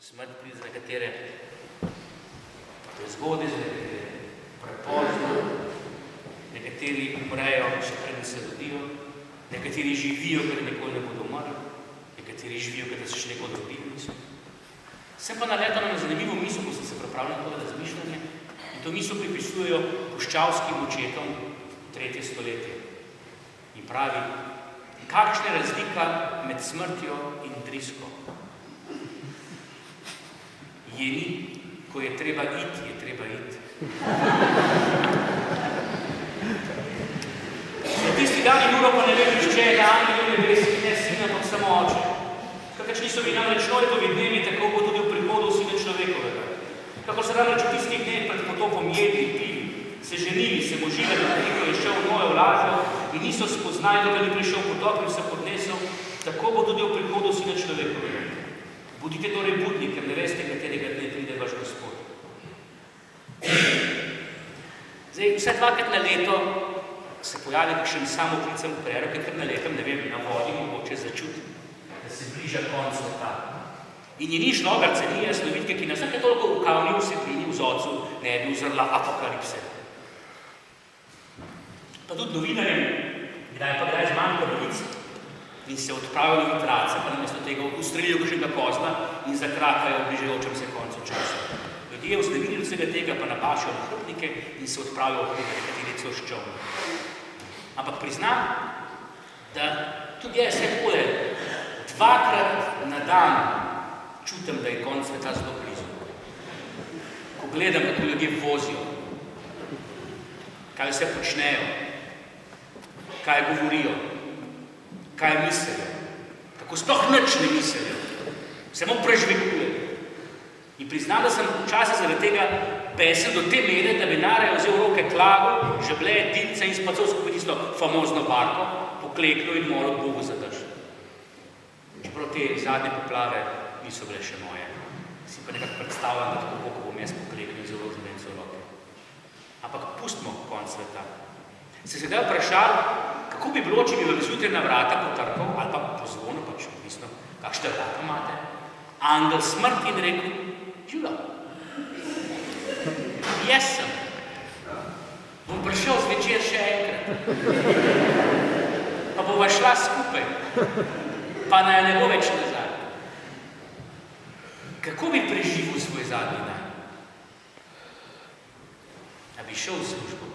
Smrt pride za nekatere prezgodaj, za nekatere prepozno, nekateri umrejo, še preden se rodijo, nekateri živijo, ker nikoli ne bodo umrli, nekateri živijo, ker se še nekoli rodili niso. Sem pa naletala na zanimivo misel, ko sem se pripravljala na to razmišljanje, in to misel pripisujejo puščavskim očetom 3. stoletje. In pravi, kakšna je razlika med smrtjo in drisko? Je ni, ko je treba iti, je treba iti. Za tisti dan in uro pa ne vem, če je dan, ne vem, ne sin, ampak samo oče. Kakšni so mi namreč Noekovi dnevi, tako bo tudi v prihodu Sina človekovega. Kako se namreč v tistih dneh pred potopom jedli, pili, se ženili, se možili, ko je šel v Noe v lažjo in niso spoznali, da ni prišel potop in se podnesel, tako bo tudi v prihodu Sina človekovega. Budite torej budni, ker ne veste, katerega dne pride vaš Gospod. Zdaj, vse dvakrat na leto se pojavi kakšen samoklicen prerok, ker na letem, ne vem, na vodi mogoče začuti, da se bliža konc sveta. In je ni šlogarce, ni jasnovidke, ki na vsake toliko v kavni vsebini v zocu ne bi uzrla apokalipse. Pa tudi novinarjem, kdaj zmanjka novic, in se odpravijo v trace, pa namesto tega ustrelijo kakšnega kozla in zakrakajo v bližajočem se koncu časa. Ljudje vznemirili vsega tega, pa napašajo na hrbnike in se odpravijo v nekateri celo s čolni. Ampak priznam, da tudi jaz se takole dvakrat na dan čutim, da je konc sveta zelo blizu. Ko gledam, kako ljudje vozijo, kaj vse počnejo, kaj govorijo, kaj mislijo, kako sploh nič ne mislijo, samo prežvekujejo. In priznam, da sem včasih zaradi tega besen do te mere, da bi naraje vzel v roke klago, žeble, dilce in spacal skupaj tisto famozno barko, pokleknil in molil Bogu za dež. Čeprav te zadnje poplave niso bile še moje. Si pa nekako predstavljam, da tako Bogu bom jaz pokleknil in vzel rožbenco v roke. Ampak pustimo konc sveta. Se sedaj vprašali, kako bi bilo, če bi vam zjutraj na vrata potrkal, ali pa pozvonil, pač odvisno, kakšne vrata imate, angel smrti in rekel, živla. Jaz sem. Bom prišel zvečer še enkrat. Pa bova šla skupaj. Pa naj ne bo več nazaj. Kako bi preživel svoj zadnji dan? Da bi šel v službo.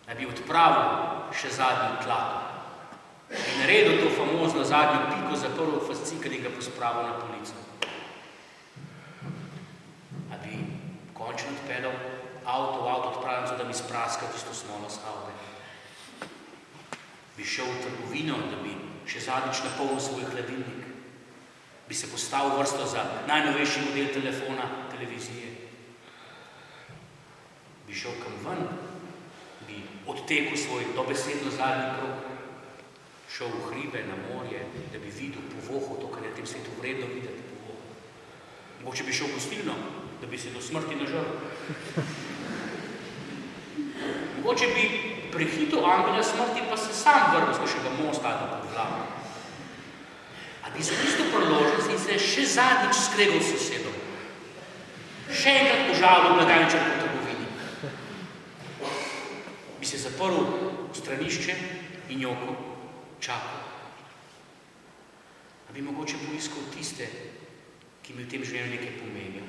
Da bi odpravil še zadnji tlak. In naredil to famozno zadnjo piko za prvo fascikel in ga pospravil na polico. A bi končno odpeljal avto odpravljancu, da bi spraskal tisto smolo s avte. Bi šel v trgovino, da bi še zadnjič napolnil svoj hladilnik. Bi se postavil vrsto za najnovejši model telefona, televizije. Bi šel kam ven, bi odtekel svoj dobesedno zadnji krog, šel v hribe, na morje, da bi videl, povohal to, kar je v tem svetu vredno videti, povohal. Mogoče bi šel v gostilno, da bi se do smrti nažal. Mogoče bi prehitel angela smrti, pa se sam vrnil z kakšnega mosta ali pod vlakom. A bi izkoristil priložnost in se še zadnjič skregal s sosedom. Še enkrat požalil blagajničar po trgovini. Bi se zaprl v stranišče in jokal, čakal. A bi mogoče poiskal tiste, ki mi v tem življenju nekaj pomenijo.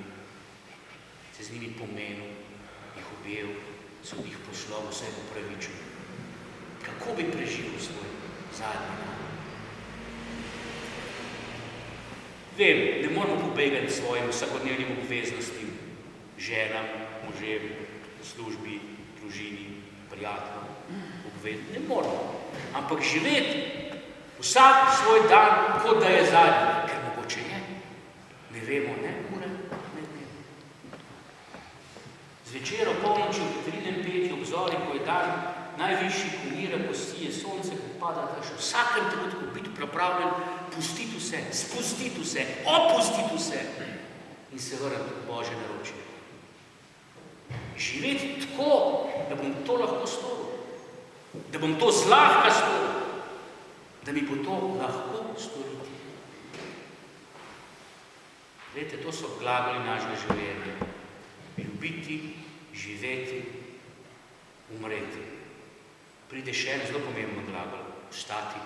Se z njimi pomenil, jih objel, se od njih poslal, vse je popravičil. Kako bi preživel svoj zadnji dan? Vem, ne moramo pobegati svojim vsakodnevnim obveznostim, ženam, možem, službi, družini, prijateljem, obveznosti. Ne moramo. Ampak živeti vsak svoj dan, kot da je zadnji, ker mogoče je. Ne vemo, ne ure, ne dnevno. Zvečer o polnoči v Petrinem petju obzori, ko je dan najvišji, ko mira, ko sije sonce, ko pada daš, v vsakem trenutku biti pripravljen, pustiti vse, spustiti vse, opustiti vse in se vrniti v Božje naročje. Živeti tako, da bom to lahko storil, da bom to zlahka storil, da mi bo to lahko storiti. Glejte, to so glagoli našega življenja. Ljubiti, živeti, umreti. Pride še en zelo pomemben glagol, vstati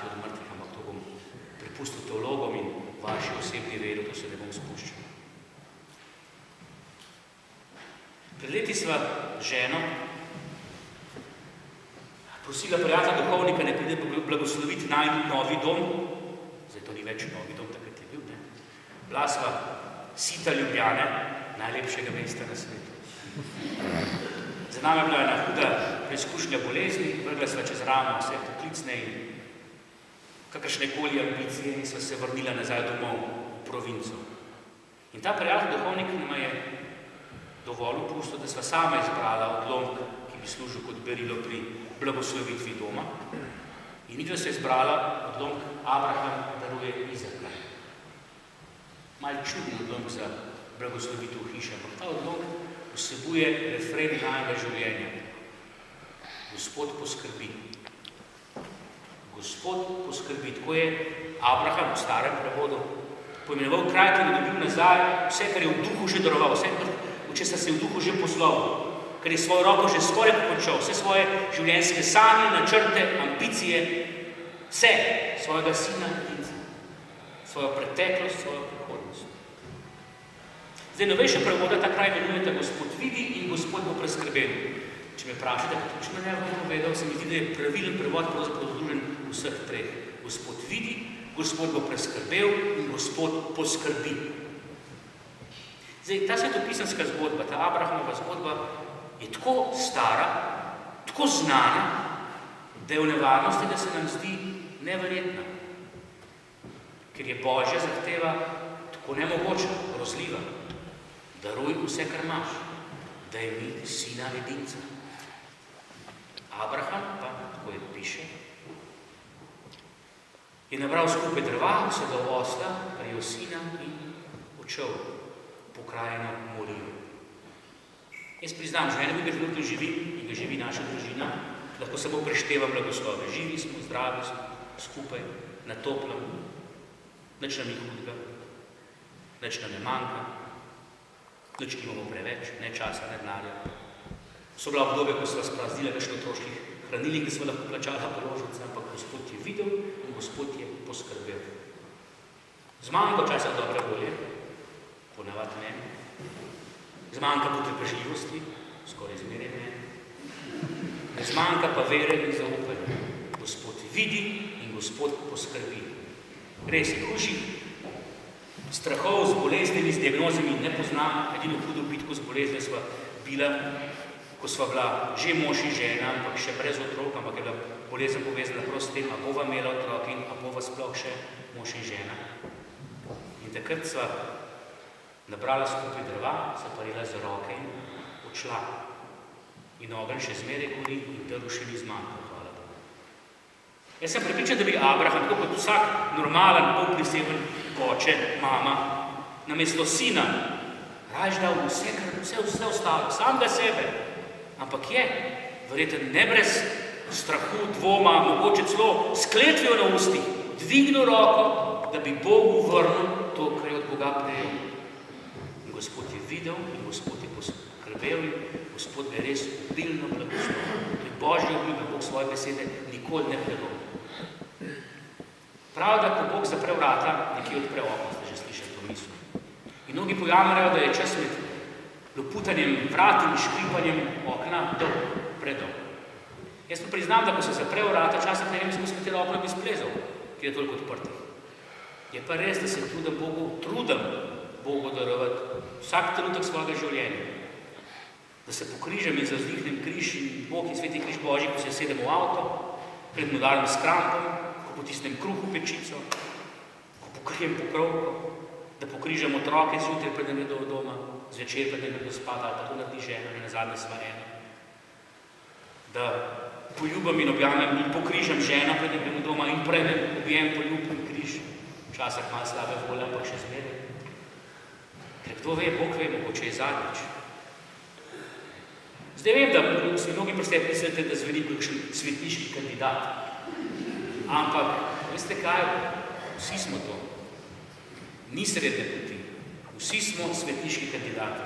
od mrtvih, ampak to bom prepustil teologom in vaši osebni veri, to se ne bom spuščal. Pred leti sva ženo prosila prijatelja duhovnika, ne pride blagosloviti najbolj novi dom, zdaj to ni več novi dom, takrat je bil, ne? Bila sva sita Ljubljane, najlepšega mesta na svetu. Za nami je bila ena huda preizkušnja bolezni, vrgla sva čez ramo vse poklicne in kakršnekoli ambicije in sva se vrnila nazaj domov v provinco. In ta prijatelj duhovnik nama je dovolj pustil, da sva sama izbrala odlomek, ki bi služil kot berilo pri blagoslovitvi doma. In midva se je izbrala odlomek Abraham daruje Izaka. Malo čudni odlomek za blagoslovitev hiše, ampak ta odlomek vsebuje refren najega življenja. Gospod poskrbi. Gospod poskrbi. Tako je Abraham v starem prevodu poimenoval kraj, ki je dobil nazaj vse, kar je v duhu že daroval, vse, česa se je v duhu že posloval, ker je svojo roko že skoraj pokončal, vse svoje življenjske sanje, načrte, ambicije, vse svojega sina in svojo preteklost, svojo prihodnost. Zdaj, novejše prevoda ta kraj imenujeta Gospod vidi in Gospod bo preskrbel. Če me vprašate, pa točno ne bom povedal, se mi zdi, da je pravilen prevod pravzaprav združen vseh treh. Gospod vidi, Gospod bo preskrbel in Gospod poskrbi. Zdaj, ta svetopisanska zgodba, ta Abrahamova zgodba je tako stara, tako znana, da je v nevarnosti, da se nam zdi neverjetna. Ker je Božja zahteva tako nemogoča, grozljiva. Daruj vse, kar imaš, daj mi sina edinca. Abraham pa, tako je piše, je nabral skupaj drva, se dal osla, prijel sina in odšel po krajino Morijo. Jaz priznam, že eno bi ga trenutno živim in ga živi naša družina, lahko samo preštevam blagoslove. Živi smo, zdravi smo, skupaj, na toplem, nič nam ni hudega, nič nam ne manjka, nič nimamo preveč, ne časa, ne denarja. So bila obdobja, ko sva sprazdila kakšno otroških hranilih, da sva lahko plačala položnice, ampak Gospod je videl in Gospod je poskrbel. Zmanjka časa dobre volje, ponavadi ne. Zmanjka potrpežljivosti, skoraj zmeraj ne. Ne zmanjka pa vere in zaupanja. Gospod vidi in Gospod poskrbi. Res je, hujših strahov z boleznimi, z diagnozami ne poznam, edino hudo bitko z bolezni sva bila, ko sva bila že mož in žena, ampak še brez otrok, ampak je bila bolezen povezana prav s tem, a bova imela otroke in a bova sploh še mož in žena. In takrat sva nabrala skupaj drva, se parila za roke in odšla. In ogenj še zmeraj gori in drv še ni zmanjkal, hvala Bogu. Jaz sem prepričan, da bi Abraham, tako kot vsak normalen, polpriseben oče, mama, namesto sina, raje dal vse ostalo, samega sebe. Ampak je, verjetno ne brez strahu, dvoma, mogoče celo s kletvijo na ustih, dvignil roko, da bi Bogu vrnil to, kar je od Boga prejel. In Gospod je videl in Gospod je poskrbel in Gospod ga je res obilno blagoslovil. To je Božja obljuba, Bog svoje besede nikoli ne prelomi. Prav, da ko Bog zapre vrata, nekje odpre okno, ste že slišali to misel. In mnogi pojamrajo, da je čas med loputanjem vrat in škripanjem okna predolg. Jaz pa priznam, da ko se zapre vrata, časih ne vem, skozi katero okno bi splezal, ki je toliko odprtih. Je pa res, da se trudim Bogu darovati vsak trenutek svojega življenja. Da se pokrižam in zavzdihnem križ in Bog in sveti križ Božji, ko se sedem v avto, pred modarnim skrampom, ko potisnem kruh v pečico, ko pokrijem pokrovko, da pokrižam otroke zjutraj, preden gredo od doma, zvečer, preden gredo spat, ali pa to naredi žena, in nazadnje sva ena. Da poljubam in objamem in pokrižam žena, preden grem od doma in preden objem poljubim križ. Včasih malo slabe volje, ampak še zmeraj. Ker kdo ve, Bog ve, mogoče je zadnjič. Zdaj vem, da si mnogi predstavljate, mislite, da zveni kakšen svetniški kandidat. Ampak, veste kaj, vsi smo to. Ni srednje poti. Vsi smo svetniški kandidati.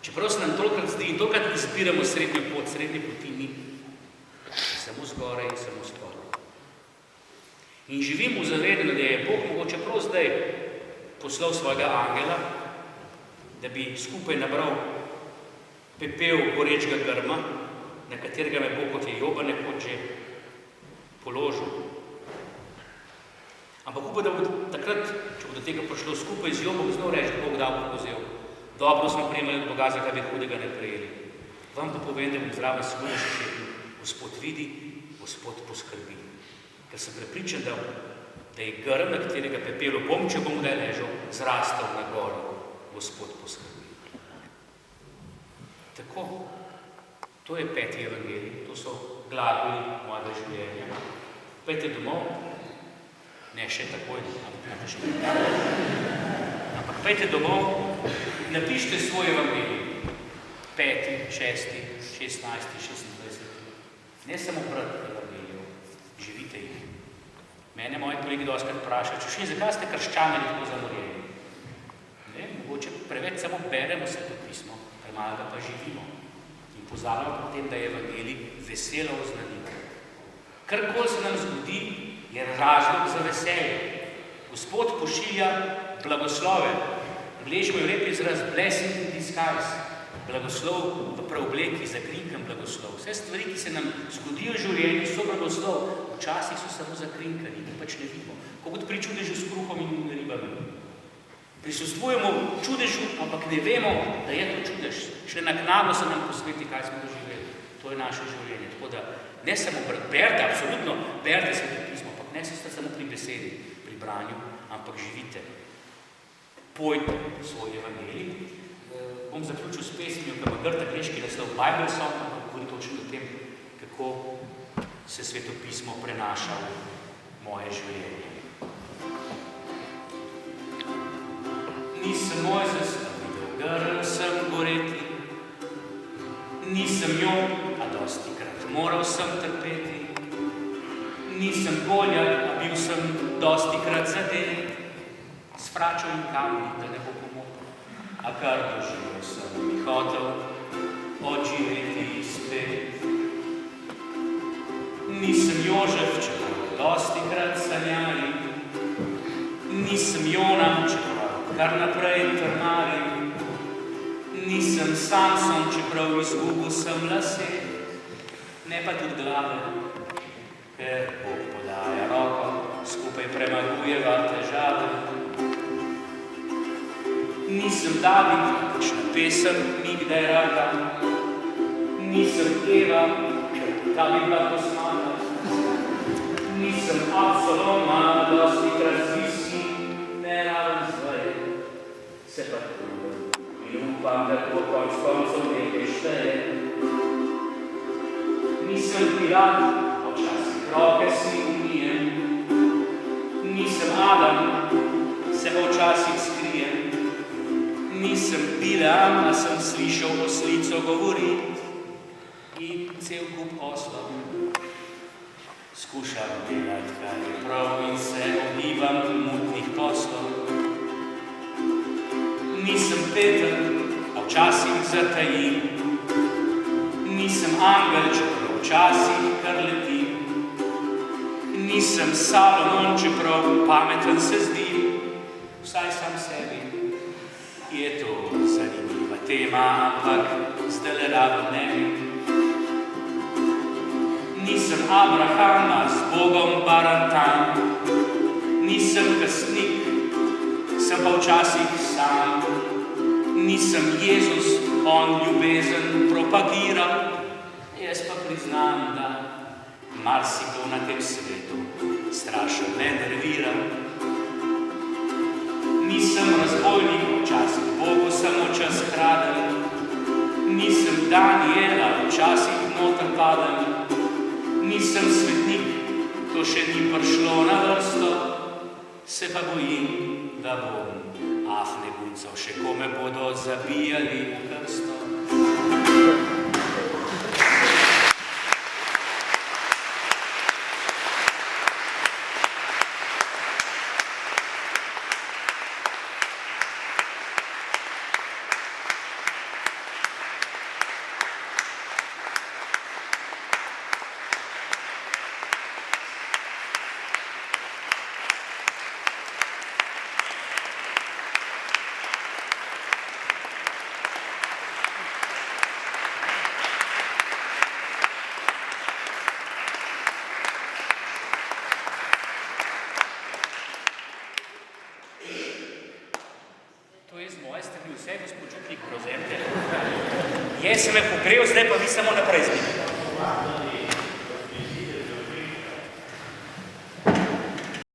Čeprav se nam tolkrat zdi in tolkrat izbiramo srednjo poti ni. Samo zgore in samo spodaj. In živimo v zavedanju, da je Bog mogoče prav zdaj poslal svojega angela, da bi skupaj nabral pepel gorečega grma, na katerega me Bog kot je Joba nekoč že položil. Ampak upam, da bo takrat, če bo do tega prišlo skupaj z Jobom, znal reči, da Bog dobro vzel. Dobro smo prijemali od Boga, zakaj bi hudega ne prejeli. Vam pa povem, da bom zraven svoje še šepil. Gospod vidi, Gospod poskrbi. Ker sem prepričan, da je grm, na katerega pepelu bom, če bom ga ležal, zrastal na goro. Gospod poskrbi. Tako, to je 5. evangelij, to so glagoli mojega življenja. Pejte domov, ne še takoj, ampak pejte domov, napišite svoj evangelij, 5., 6., 16., 26. Ne samo brati evangelijev, živite jih. Mene moji kolegi dostakrat vprašajo, še zakaj ste krščani tako zamorjeni? Ne, mogoče preveč samo beremo Sveto pismo, premalo ga pa živimo. In pozabljamo potem, da je evangelij vesela oznanitev. Karkoli se nam zgodi, je razlog za veselje. Gospod pošilja blagoslove. Angleški imajo lep izraz blessing in disguise. Blagoslov v preobleki, zakrinkan blagoslov. Vse stvari, ki se nam zgodijo v življenju, so blagoslov. Včasih so samo zakrinkani, ki pač ne vidimo. Kot pri čudežu s kruhom in ribami. Prisostvujemo čudežu, ampak ne vemo, da je to čudež. Šele naknadno se nam posveti, kaj smo doživeli. To je naše življenje. Tako da ne samo berite, absolutno berite Sveto pismo, ampak ne ste samo pri besedi, pri branju, ampak živite. Pojte svoj evangelij. Bom zaključil s pesmijo, ki ima grd angleški naslov Bible Song, ampak govori točno o tem, kako se Sveto pismo prenaša v moje življenje. Nisem Mojzes, videl grm sem goreti, nisem jo, a dostikrat moral sem trpeti, nisem Goljat, a bil sem dostikrat zadet, s fračo in kamni, da ne bo pomoto, a kar doživel sem mi hotel odživeti spet. Nisem Jožef, čeprav dostikrat sanjali, nisem Jona, čeprav kar naprej trmali, nisem Samson, čeprav izgubil sem lase, ne pa tudi glave, ker Bog podaja roko, skupaj premagujeva težave. Nisem David, kakšna pesem mi kdaj rada, nisem Eva, ker ta bi bila posmata, nisem Absaloma, dostikrat zvisni, ne raven zvaje, se pa trudem in upam, da to konc koncov nekaj šteje. Nisem Pilat, a včasih roke si umijem, nisem Adam, se pa včasih skrijem, nisem Bileam, a sem slišal oslico govorit in cel kup oslov. Skušam delati, kar je prav in se ogibam mutnih poslov. Nisem Peter, a včasih zatajim, nisem angel, čeprav včasih kar letim, nisem Salomon, čeprav pameten se zdim, vsaj sam sebi. Je to zanimiva tema, ampak zdajle rado ne vem. Nisem Abrahama, z Bogom barantam, nisem pesnik, sem pa včasih sam. Nisem Jezus, on ljubezen propagira, jaz pa priznam, da marsikdo na tem svetu strašno me nervira. Nisem razbojnik, včasih Bogu samo čas kradem, nisem Daniela, včasih noter padem, nisem svetnik, to še ni prišlo na vrsto, se pa bojim, da bom afne guncev, še kome bodo zabijali v krsto. To je z moje strani vse, gospod župnik, prevzemite. Jaz sem me pogrel, zdaj pa vi samo naprej z njim.